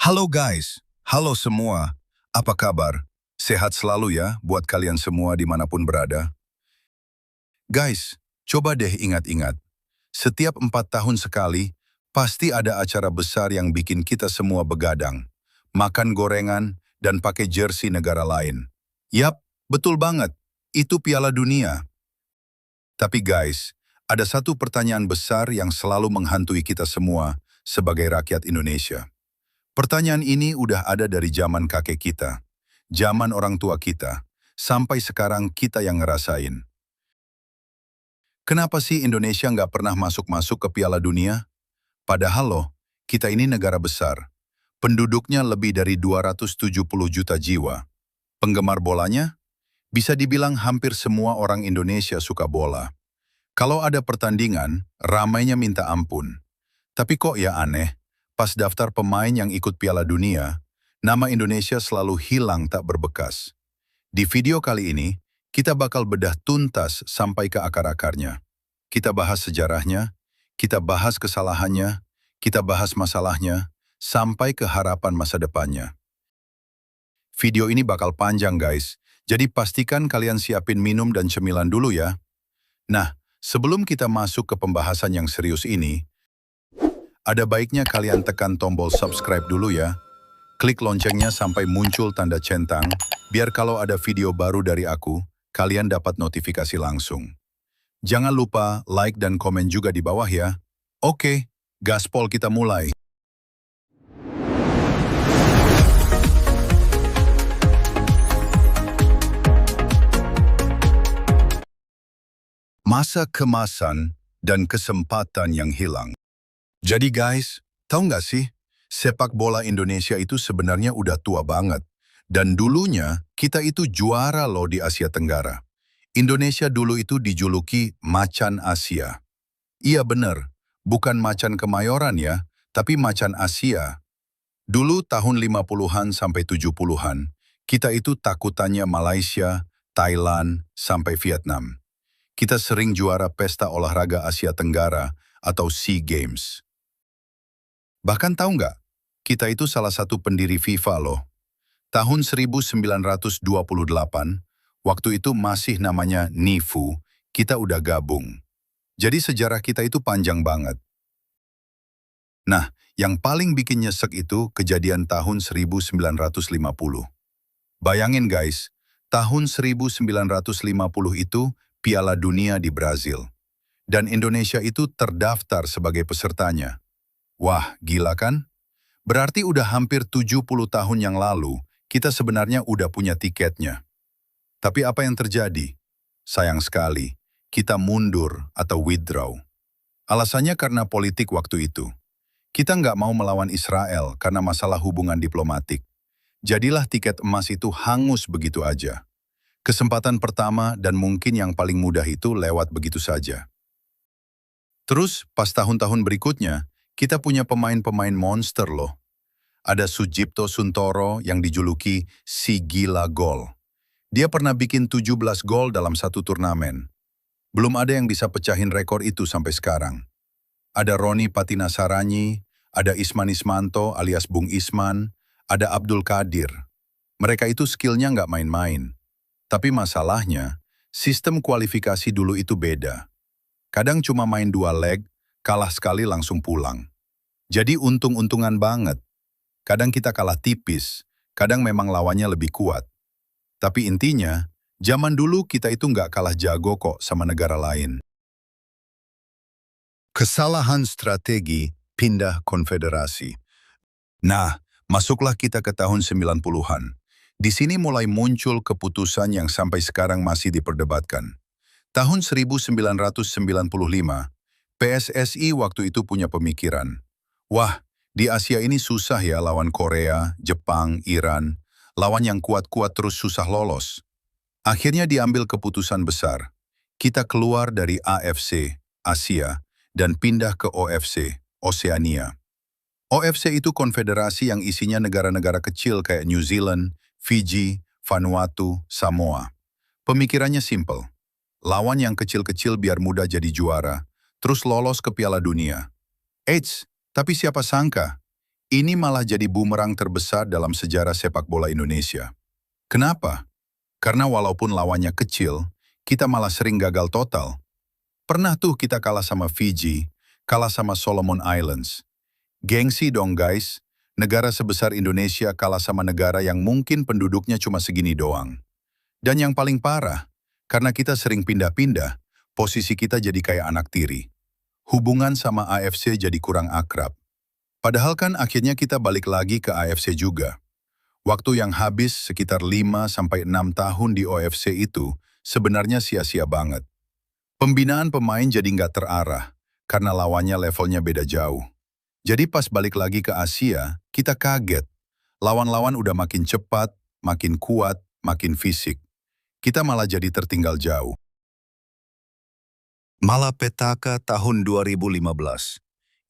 Halo guys, halo semua. Apa kabar? Sehat selalu ya buat kalian semua dimanapun berada. Guys, coba deh ingat-ingat. Setiap 4 tahun sekali, pasti ada acara besar yang bikin kita semua begadang. Makan gorengan dan pakai jersey negara lain. Yap, betul banget. Itu Piala Dunia. Tapi guys, ada satu pertanyaan besar yang selalu menghantui kita semua sebagai rakyat Indonesia. Pertanyaan ini udah ada dari zaman kakek kita, zaman orang tua kita, sampai sekarang kita yang ngerasain. Kenapa sih Indonesia nggak pernah masuk-masuk ke Piala Dunia? Padahal loh, kita ini negara besar. Penduduknya lebih dari 270 juta jiwa. Penggemar bolanya? Bisa dibilang hampir semua orang Indonesia suka bola. Kalau ada pertandingan, ramainya minta ampun. Tapi kok ya aneh, pas daftar pemain yang ikut Piala Dunia, nama Indonesia selalu hilang tak berbekas. Di video kali ini, kita bakal bedah tuntas sampai ke akar-akarnya. Kita bahas sejarahnya, kita bahas kesalahannya, kita bahas masalahnya, sampai ke harapan masa depannya. Video ini bakal panjang guys, jadi pastikan kalian siapin minum dan cemilan dulu ya. Nah, sebelum kita masuk ke pembahasan yang serius ini, ada baiknya kalian tekan tombol subscribe dulu ya. Klik loncengnya sampai muncul tanda centang, biar kalau ada video baru dari aku, kalian dapat notifikasi langsung. Jangan lupa like dan komen juga di bawah ya. Oke, gaspol kita mulai. Masa kemasan dan kesempatan yang hilang. Jadi guys, tahu nggak sih, sepak bola Indonesia itu sebenarnya udah tua banget. Dan dulunya, kita itu juara loh di Asia Tenggara. Indonesia dulu itu dijuluki Macan Asia. Iya bener, bukan Macan Kemayoran ya, tapi Macan Asia. Dulu tahun 50-an sampai 70-an, kita itu takutannya Malaysia, Thailand, sampai Vietnam. Kita sering juara pesta olahraga Asia Tenggara atau SEA Games. Bahkan tahu nggak, kita itu salah satu pendiri FIFA loh. Tahun 1928, waktu itu masih namanya NIFU, kita udah gabung. Jadi sejarah kita itu panjang banget. Nah, yang paling bikin nyesek itu kejadian tahun 1950. Bayangin guys, tahun 1950 itu Piala Dunia di Brazil. Dan Indonesia itu terdaftar sebagai pesertanya. Wah, gila kan? Berarti udah hampir 70 tahun yang lalu, kita sebenarnya udah punya tiketnya. Tapi apa yang terjadi? Sayang sekali, kita mundur atau withdraw. Alasannya karena politik waktu itu. Kita nggak mau melawan Israel karena masalah hubungan diplomatik. Jadilah tiket emas itu hangus begitu aja. Kesempatan pertama dan mungkin yang paling mudah itu lewat begitu saja. Terus, pas tahun-tahun berikutnya, kita punya pemain-pemain monster loh. Ada Sujipto Suntoro yang dijuluki si gila gol. Dia pernah bikin 17 gol dalam satu turnamen. Belum ada yang bisa pecahin rekor itu sampai sekarang. Ada Roni Patinasaranyi, ada Isman Ismanto alias Bung Isman, ada Abdul Qadir. Mereka itu skillnya nggak main-main. Tapi masalahnya, sistem kualifikasi dulu itu beda. Kadang cuma main 2 leg, kalah sekali langsung pulang. Jadi untung-untungan banget. Kadang kita kalah tipis, kadang memang lawannya lebih kuat. Tapi intinya, zaman dulu kita itu nggak kalah jago kok sama negara lain. Kesalahan strategi pindah konfederasi. Nah, masuklah kita ke tahun 90-an. Di sini mulai muncul keputusan yang sampai sekarang masih diperdebatkan. Tahun 1995, PSSI waktu itu punya pemikiran, wah, di Asia ini susah ya lawan Korea, Jepang, Iran, lawan yang kuat-kuat terus susah lolos. Akhirnya diambil keputusan besar, kita keluar dari AFC, Asia, dan pindah ke OFC, Oceania. OFC itu konfederasi yang isinya negara-negara kecil kayak New Zealand, Fiji, Vanuatu, Samoa. Pemikirannya simple, lawan yang kecil-kecil biar mudah jadi juara, terus lolos ke Piala Dunia. Eits, tapi siapa sangka, Ini malah jadi bumerang terbesar dalam sejarah sepak bola Indonesia. Kenapa? Karena walaupun lawannya kecil, kita malah sering gagal total. Pernah tuh kita kalah sama Fiji, kalah sama Solomon Islands. Gengsi dong guys, negara sebesar Indonesia kalah sama negara yang mungkin penduduknya cuma segini doang. Dan yang paling parah, karena kita sering pindah-pindah, posisi kita jadi kayak anak tiri. Hubungan sama AFC jadi kurang akrab. Padahal kan akhirnya kita balik lagi ke AFC juga. Waktu yang habis sekitar 5-6 tahun di OFC itu sebenarnya sia-sia banget. Pembinaan pemain jadi nggak terarah, karena lawannya levelnya beda jauh. Jadi pas balik lagi ke Asia, kita kaget. Lawan-lawan udah makin cepat, makin kuat, makin fisik. Kita malah jadi tertinggal jauh. Malapetaka tahun 2015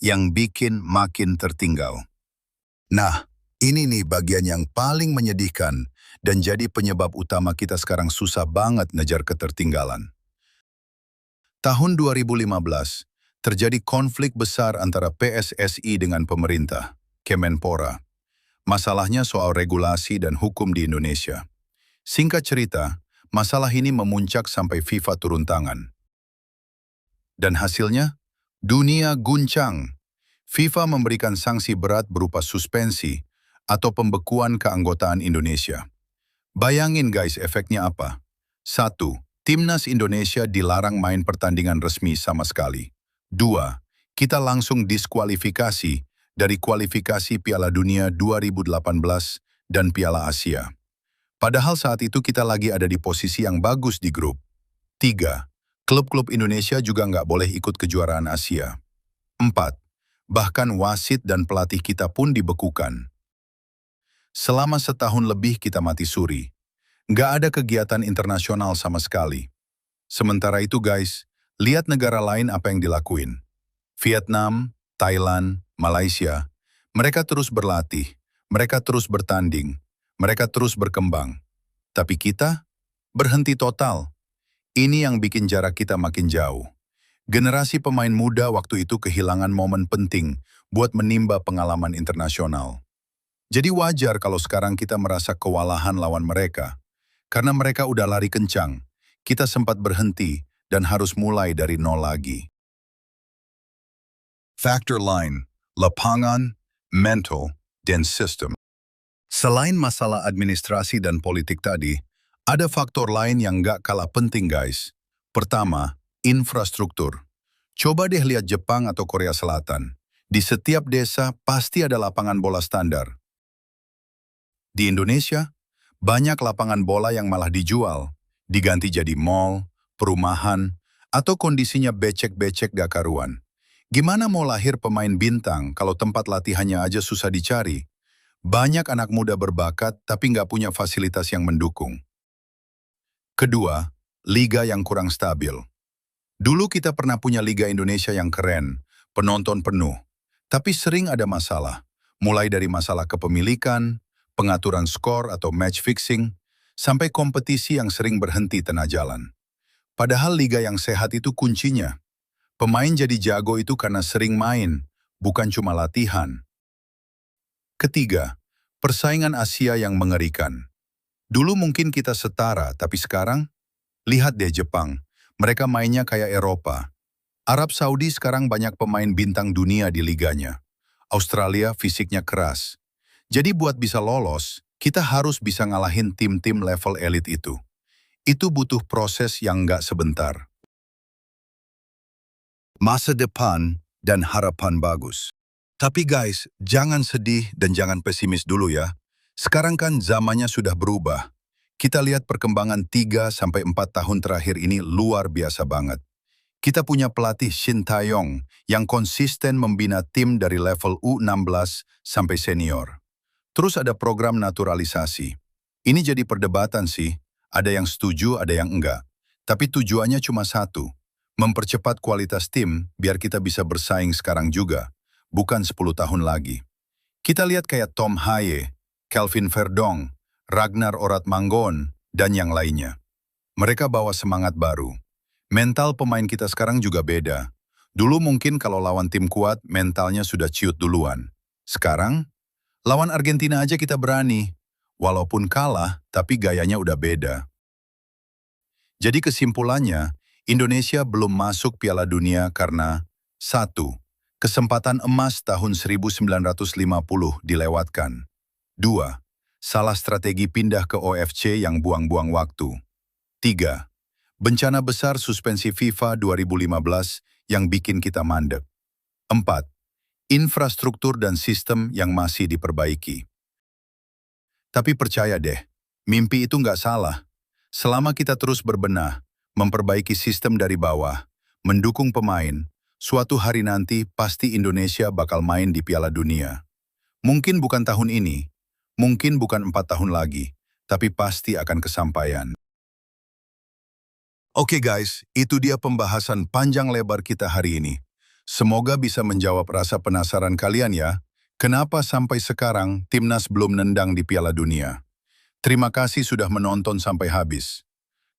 yang bikin makin tertinggal. Nah, ini nih bagian yang paling menyedihkan dan jadi penyebab utama kita sekarang susah banget ngejar ketertinggalan. Tahun 2015, terjadi konflik besar antara PSSI dengan pemerintah, Kemenpora. Masalahnya soal regulasi dan hukum di Indonesia. Singkat cerita, masalah ini memuncak sampai FIFA turun tangan. Dan hasilnya, dunia guncang. FIFA memberikan sanksi berat berupa suspensi atau pembekuan keanggotaan Indonesia. Bayangin guys efeknya apa? 1. Timnas Indonesia dilarang main pertandingan resmi sama sekali. 2. Kita langsung diskualifikasi dari kualifikasi Piala Dunia 2018 dan Piala Asia. Padahal saat itu kita lagi ada di posisi yang bagus di grup. 3. Klub-klub Indonesia juga nggak boleh ikut kejuaraan Asia. 4. Bahkan wasit dan pelatih kita pun dibekukan. Selama setahun lebih kita mati suri. Nggak ada kegiatan internasional sama sekali. Sementara itu guys, lihat negara lain apa yang dilakuin. Vietnam, Thailand, Malaysia, mereka terus berlatih, mereka terus bertanding, mereka terus berkembang. Tapi kita berhenti total. Ini yang bikin jarak kita makin jauh. Generasi pemain muda waktu itu kehilangan momen penting buat menimba pengalaman internasional. Jadi wajar kalau sekarang kita merasa kewalahan lawan mereka. Karena mereka udah lari kencang, kita sempat berhenti dan harus mulai dari nol lagi. Factor lain, lapangan, mental, dan sistem. Selain masalah administrasi dan politik tadi, ada faktor lain yang nggak kalah penting guys. Pertama, infrastruktur. Coba deh lihat Jepang atau Korea Selatan. Di setiap desa pasti ada lapangan bola standar. Di Indonesia, banyak lapangan bola yang malah dijual, diganti jadi mall, perumahan, atau kondisinya becek-becek gak karuan. Gimana mau lahir pemain bintang kalau tempat latihannya aja susah dicari? Banyak anak muda berbakat tapi nggak punya fasilitas yang mendukung. Kedua, liga yang kurang stabil. Dulu kita pernah punya Liga Indonesia yang keren, penonton penuh. Tapi sering ada masalah, mulai dari masalah kepemilikan, pengaturan skor atau match fixing, sampai kompetisi yang sering berhenti tengah jalan. Padahal liga yang sehat itu kuncinya. Pemain jadi jago itu karena sering main, bukan cuma latihan. Ketiga, persaingan Asia yang mengerikan. Dulu mungkin kita setara, tapi sekarang, lihat deh Jepang, mereka mainnya kayak Eropa. Arab Saudi sekarang banyak pemain bintang dunia di liganya. Australia fisiknya keras. Jadi buat bisa lolos, kita harus bisa ngalahin tim-tim level elit itu. Itu butuh proses yang nggak sebentar. Masa depan dan harapan bagus. Tapi guys, jangan sedih dan jangan pesimis dulu ya. Sekarang kan zamannya sudah berubah. Kita lihat perkembangan 3-4 tahun terakhir ini luar biasa banget. Kita punya pelatih Shin Tae-yong yang konsisten membina tim dari level U16 sampai senior. Terus ada program naturalisasi. Ini jadi perdebatan sih. Ada yang setuju, ada yang enggak. Tapi tujuannya cuma satu. Mempercepat kualitas tim biar kita bisa bersaing sekarang juga. Bukan 10 tahun lagi. Kita lihat kayak Tom Haye, Kelvin Verdong, Ragnar Oratmangon, dan yang lainnya. Mereka bawa semangat baru. Mental pemain kita sekarang juga beda. Dulu mungkin kalau lawan tim kuat, mentalnya sudah ciut duluan. Sekarang, Lawan Argentina aja kita berani. Walaupun kalah, tapi gayanya udah beda. Jadi kesimpulannya, Indonesia belum masuk Piala Dunia karena 1. Kesempatan emas tahun 1950 dilewatkan. 2. Salah strategi pindah ke OFC yang buang-buang waktu. 3. Bencana besar suspensi FIFA 2015 yang bikin kita mandek. 4. Infrastruktur dan sistem yang masih diperbaiki. Tapi percaya deh, mimpi itu nggak salah. Selama kita terus berbenah, memperbaiki sistem dari bawah, mendukung pemain, suatu hari nanti pasti Indonesia bakal main di Piala Dunia. Mungkin bukan tahun ini, mungkin bukan 4 tahun lagi, tapi pasti akan kesampaian. Oke guys, itu dia pembahasan panjang lebar kita hari ini. Semoga bisa menjawab rasa penasaran kalian ya, kenapa sampai sekarang Timnas belum nendang di Piala Dunia. Terima kasih sudah menonton sampai habis.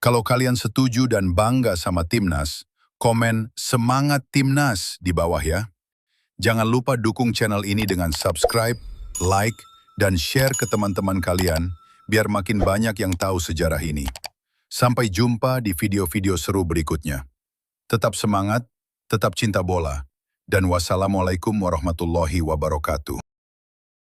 Kalau kalian setuju dan bangga sama Timnas, komen "Semangat Timnas" di bawah ya. Jangan lupa dukung channel ini dengan subscribe, like, dan share ke teman-teman kalian, biar makin banyak yang tahu sejarah ini. Sampai jumpa di video-video seru berikutnya. Tetap semangat, tetap cinta bola, dan wassalamualaikum warahmatullahi wabarakatuh.